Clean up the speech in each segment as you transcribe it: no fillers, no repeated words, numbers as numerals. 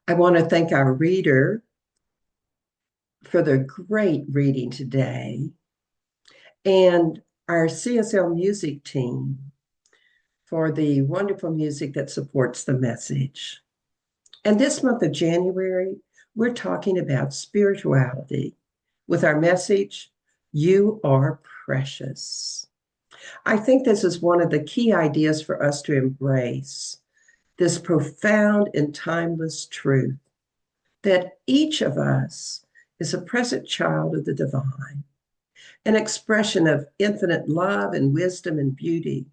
I want to thank our reader for the great reading today and our CSL music team for the wonderful music that supports the message. And this month of January, we're talking about spirituality with our message, You Are Precious. I think this is one of the key ideas for us to embrace this profound and timeless truth that each of us is a present child of the divine, an expression of infinite love and wisdom and beauty.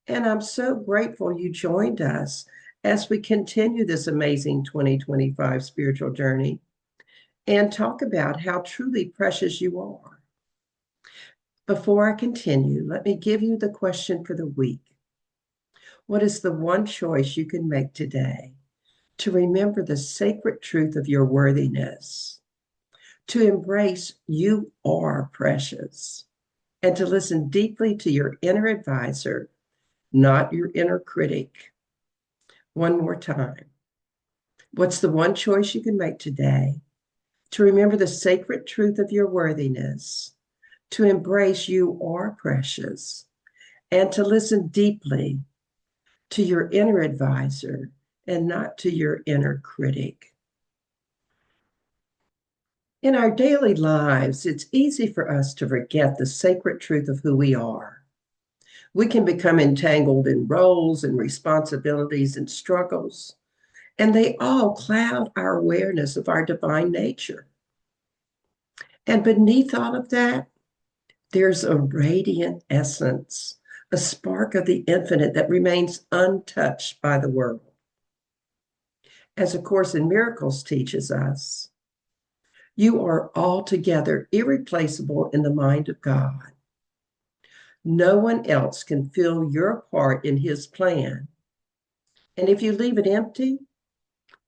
And I'm so grateful you joined us as we continue this amazing 2025 spiritual journey and talk about how truly precious you are. Before I continue, let me give you the question for the week. What is the one choice you can make today to remember the sacred truth of your worthiness, to embrace you are precious, and to listen deeply to your inner advisor, not your inner critic? One more time. What's the one choice you can make today to remember the sacred truth of your worthiness, to embrace you are precious, and to listen deeply to your inner advisor and not to your inner critic? In our daily lives, it's easy for us to forget the sacred truth of who we are. We can become entangled in roles and responsibilities and struggles, and they all cloud our awareness of our divine nature. And beneath all of that, there's a radiant essence, a spark of the infinite that remains untouched by the world. As A Course in Miracles teaches us, you are altogether irreplaceable in the mind of God. No one else can fill your part in His plan. And if you leave it empty,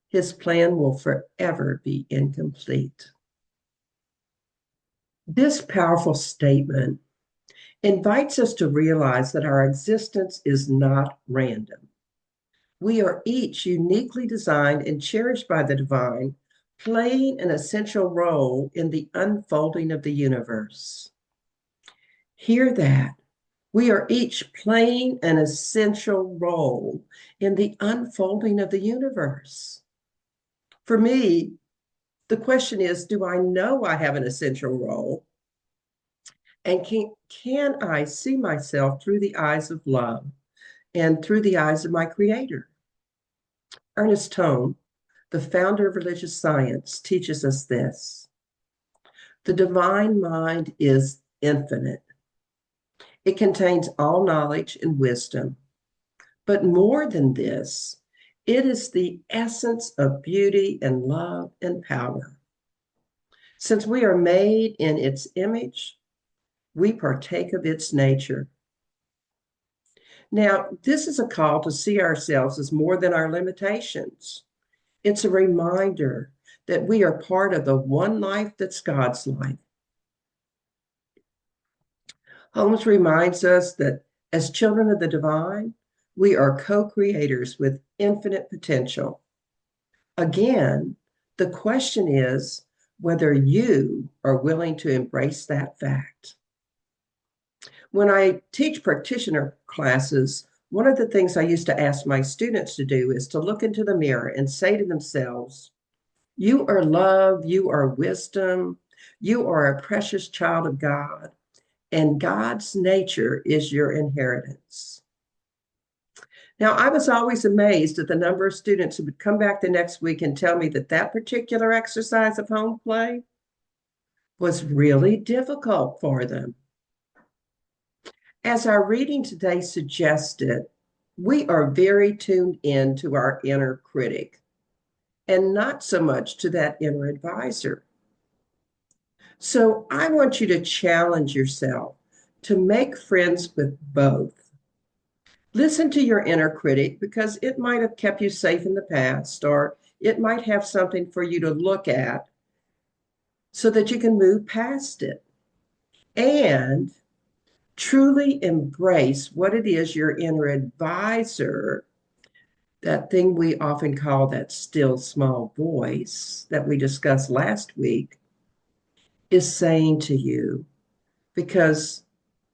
His plan will forever be incomplete. This powerful statement invites us to realize that our existence is not random. We are each uniquely designed and cherished by the divine, playing an essential role in the unfolding of the universe. Hear that. We are each playing an essential role in the unfolding of the universe. For me, the question is, do I know I have an essential role? And can I see myself through the eyes of love and through the eyes of my Creator? Ernest Tone, the founder of religious science, teaches us this. The divine mind is infinite. It contains all knowledge and wisdom. But more than this, it is the essence of beauty and love and power. Since we are made in its image, we partake of its nature. Now, this is a call to see ourselves as more than our limitations. It's a reminder that we are part of the one life that's God's life. Holmes reminds us that as children of the divine, we are co-creators with infinite potential. Again, the question is whether you are willing to embrace that fact. When I teach practitioner classes, one of the things I used to ask my students to do is to look into the mirror and say to themselves, you are love, you are wisdom, you are a precious child of God, and God's nature is your inheritance. Now, I was always amazed at the number of students who would come back the next week and tell me that that particular exercise of home play was really difficult for them. As our reading today suggested, we are very tuned in to our inner critic and not so much to that inner advisor. So I want you to challenge yourself to make friends with both. Listen to your inner critic because it might have kept you safe in the past, or it might have something for you to look at so that you can move past it. And truly embrace what it is your inner advisor That thing we often call that still small voice that we discussed last week is saying to you, because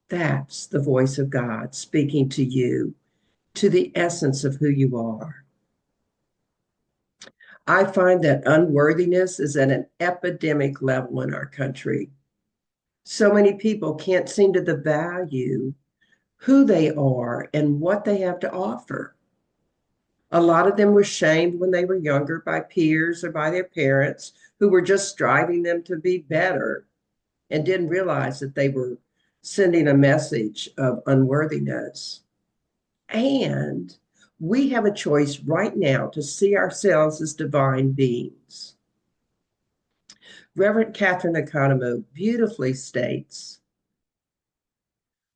that's the voice of God speaking to you, to the essence of who you are. I find that unworthiness is at an epidemic level in our country. So many people can't seem to value who they are and what they have to offer. A lot of them were shamed when they were younger by peers or by their parents who were just striving them to be better and didn't realize that they were sending a message of unworthiness. And we have a choice right now to see ourselves as divine beings. Reverend Catherine Economou beautifully states,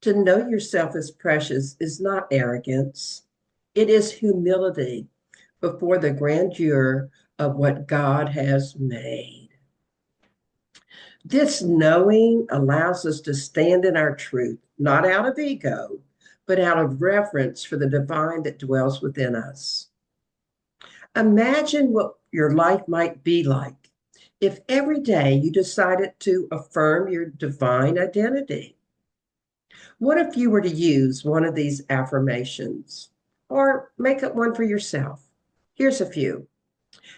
to know yourself as precious is not arrogance. It is humility before the grandeur of what God has made. This knowing allows us to stand in our truth, not out of ego, but out of reverence for the divine that dwells within us. Imagine what your life might be like if every day you decided to affirm your divine identity. What if you were to use one of these affirmations or make up one for yourself? Here's a few.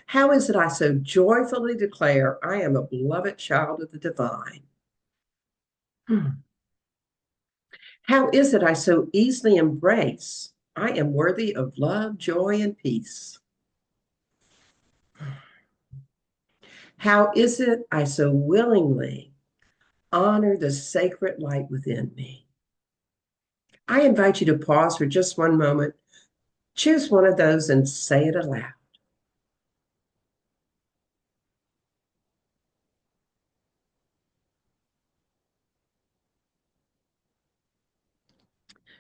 How is it I so joyfully declare I am a beloved child of the divine? How is it I so easily embrace I am worthy of love, joy, and peace? How is it I so willingly honor the sacred light within me? I invite you to pause for just one moment, choose one of those, and say it aloud.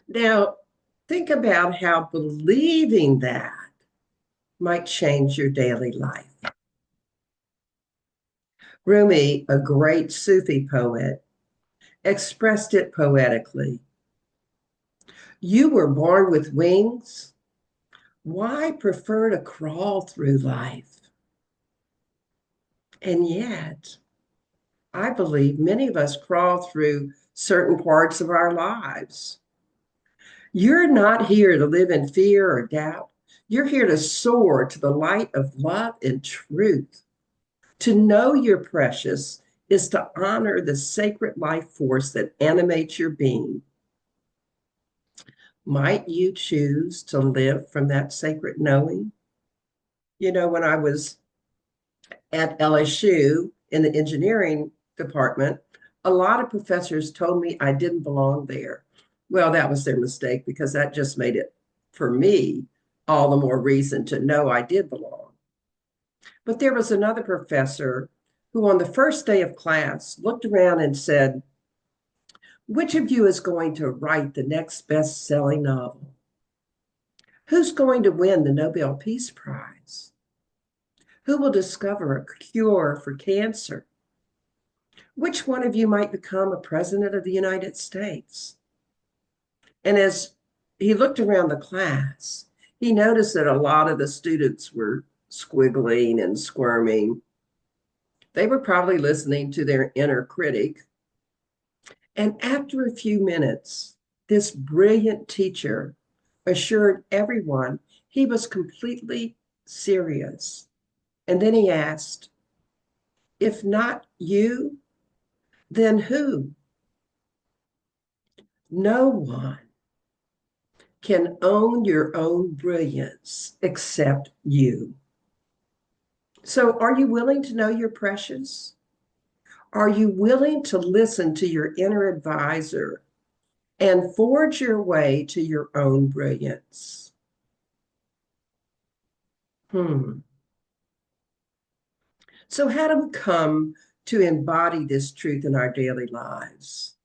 Now, think about how believing that might change your daily life. Rumi, a great Sufi poet, expressed it poetically. You were born with wings. Why prefer to crawl through life? And yet, I believe many of us crawl through certain parts of our lives. You're not here to live in fear or doubt. You're here to soar to the light of love and truth. To know you're precious is to honor the sacred life force that animates your being. Might you choose to live from that sacred knowing? You know, when I was at LSU in the engineering department, a lot of professors told me I didn't belong there. Well, that was their mistake because that just made it, for me, all the more reason to know I did belong. But there was another professor who, on the first day of class, looked around and said, which of you is going to write the next best-selling novel? Who's going to win the Nobel Peace Prize? Who will discover a cure for cancer? Which one of you might become a president of the United States? And as he looked around the class, he noticed that a lot of the students were squiggling and squirming. They were probably listening to their inner critic. And after a few minutes, this brilliant teacher assured everyone he was completely serious. And then he asked, if not you, then who? No one can own your own brilliance except you. So are you willing to know you're precious? Are you willing to listen to your inner advisor and forge your way to your own brilliance? So how do we come to embody this truth in our daily lives?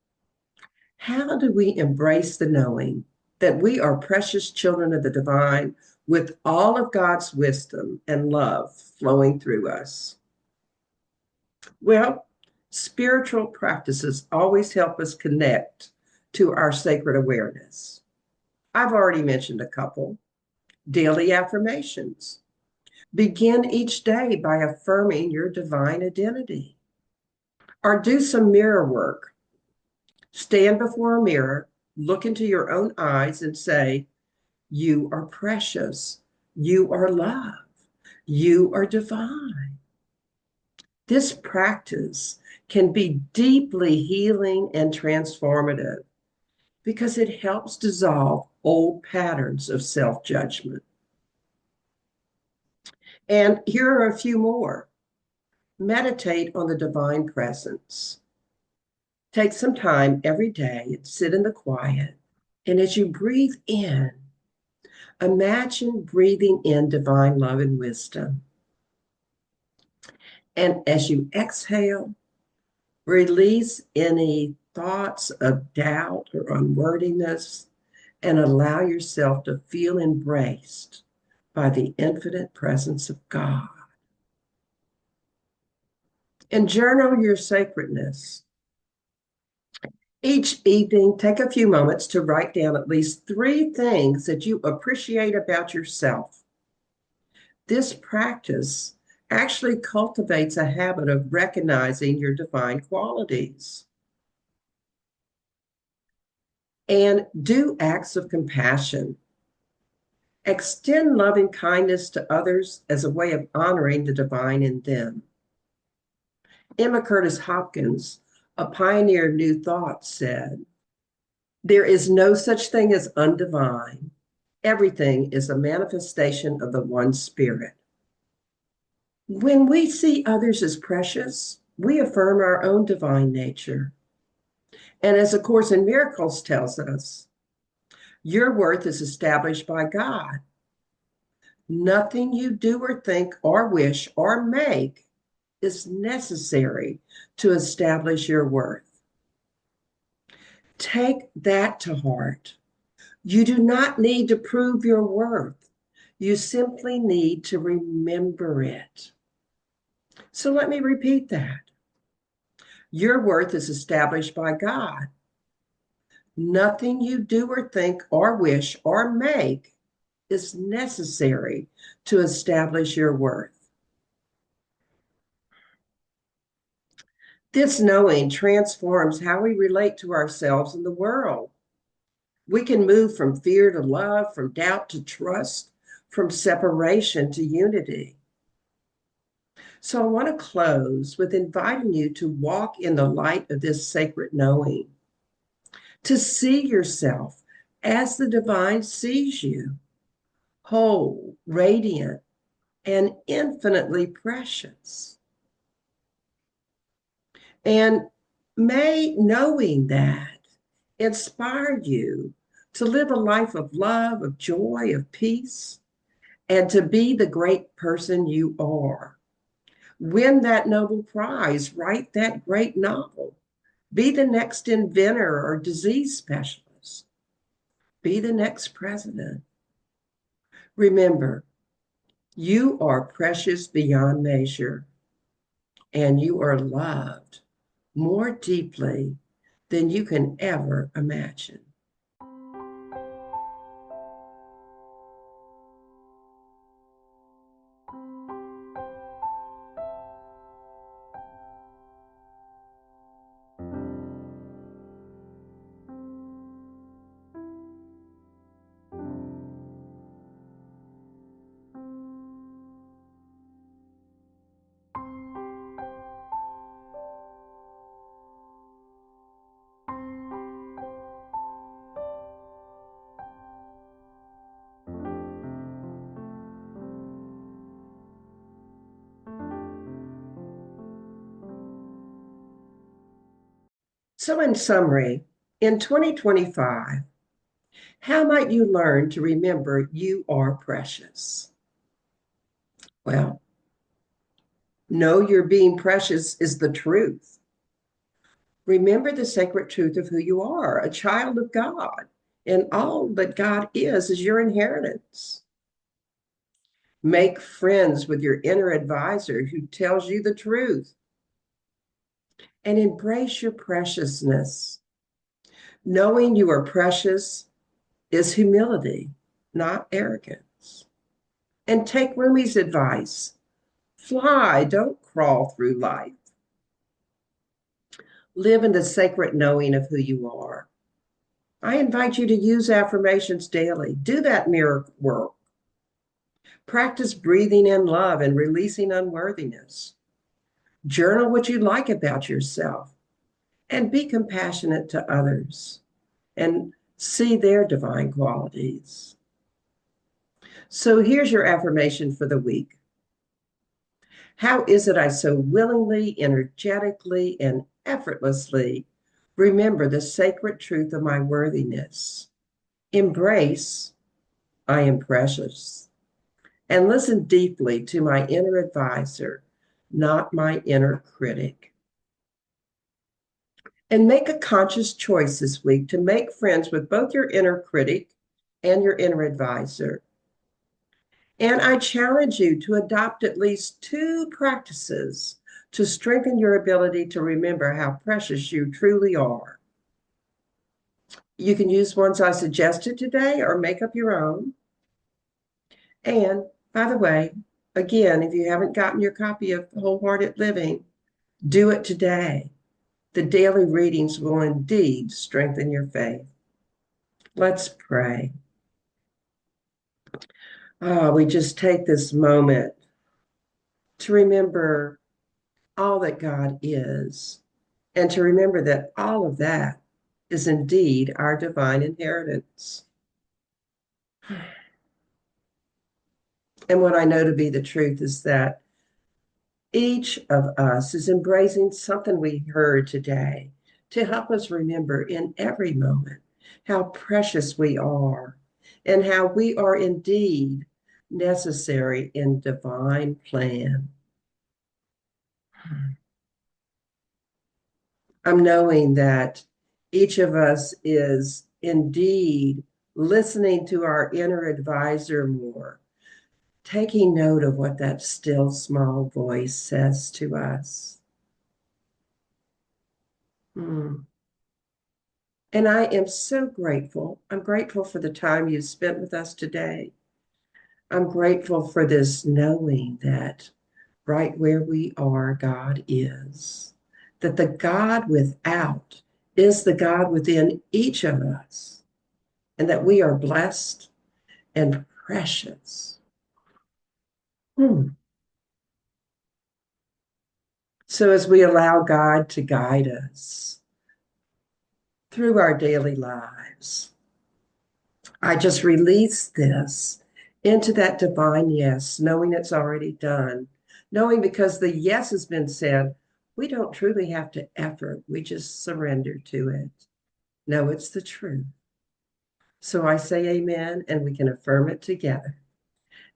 How do we embrace the knowing that we are precious children of the divine with all of God's wisdom and love flowing through us? Well, spiritual practices always help us connect to our sacred awareness. I've already mentioned a couple. daily affirmations. Begin each day by affirming your divine identity. Or do some mirror work. Stand before a mirror, look into your own eyes, and say, "You are precious. You are love. You are divine." This practice can be deeply healing and transformative because it helps dissolve old patterns of self-judgment. And here are a few more. Meditate on the divine presence. Take some time every day and sit in the quiet. And as you breathe in, imagine breathing in divine love and wisdom. And as you exhale, release any thoughts of doubt or unworthiness and allow yourself to feel embraced by the infinite presence of God. And journal your sacredness. Each evening, take a few moments to write down at least 3 things that you appreciate about yourself. This practice actually cultivates a habit of recognizing your divine qualities. And do acts of compassion. Extend loving kindness to others as a way of honoring the divine in them. Emma Curtis Hopkins, a pioneer of New Thought, said, "There is no such thing as undivine. Everything is a manifestation of the one spirit." When we see others as precious, we affirm our own divine nature. And as A Course in Miracles tells us, your worth is established by God. Nothing you do or think or wish or make is necessary to establish your worth. Take that to heart. You do not need to prove your worth. You simply need to remember it. So let me repeat that. Your worth is established by God. Nothing you do or think or wish or make is necessary to establish your worth. This knowing transforms how we relate to ourselves and the world. We can move from fear to love, from doubt to trust, from separation to unity. So I want to close with inviting you to walk in the light of this sacred knowing, to see yourself as the divine sees you, whole, radiant, and infinitely precious. And may knowing that inspire you to live a life of love, of joy, of peace, and to be the great person you are. Win that Nobel Prize, write that great novel, be the next inventor or disease specialist, be the next president. Remember, you are precious beyond measure, and you are loved more deeply than you can ever imagine. So in summary, in 2025, how might you learn to remember you are precious? Well, know your being precious is the truth. Remember the sacred truth of who you are, a child of God, and all that God is your inheritance. Make friends with your inner advisor who tells you the truth, and embrace your preciousness. Knowing you are precious is humility, not arrogance. And take Rumi's advice. Fly, don't crawl through life. Live in the sacred knowing of who you are. I invite you to use affirmations daily. Do that mirror work. Practice breathing in love and releasing unworthiness. Journal what you like about yourself and be compassionate to others and see their divine qualities. So here's your affirmation for the week. How is it I so willingly, energetically, and effortlessly remember the sacred truth of my worthiness? Embrace, I am precious, and listen deeply to my inner advisor, not my inner critic. And make a conscious choice this week to make friends with both your inner critic and your inner advisor. And I challenge you to adopt at least 2 practices to strengthen your ability to remember how precious you truly are. You can use ones I suggested today or make up your own. And by the way, again, if you haven't gotten your copy of Wholehearted Living, do it today. The daily readings will indeed strengthen your faith. Let's pray. We just take this moment to remember all that God is, and to remember that all of that is indeed our divine inheritance. And what I know to be the truth is that each of us is embracing something we heard today to help us remember in every moment how precious we are and how we are indeed necessary in divine plan. I'm knowing that each of us is indeed listening to our inner advisor more, taking note of what that still small voice says to us. And I am so grateful. I'm grateful for the time you spent with us today. I'm grateful for this knowing that right where we are, God is. That the God without is the God within each of us. And that we are blessed and precious. So as we allow God to guide us through our daily lives, I just release this into that divine yes, knowing it's already done, knowing because the yes has been said, we don't truly have to effort. We just surrender to it. No, it's the truth. So I say amen, and we can affirm it together.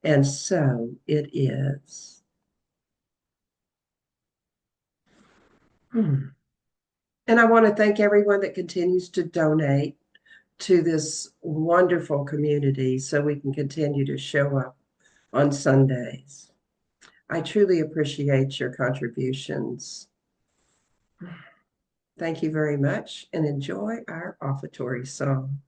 And so it is. And I want to thank everyone that continues to donate to this wonderful community so we can continue to show up on Sundays. I truly appreciate your contributions. Thank you very much, and enjoy our offertory song.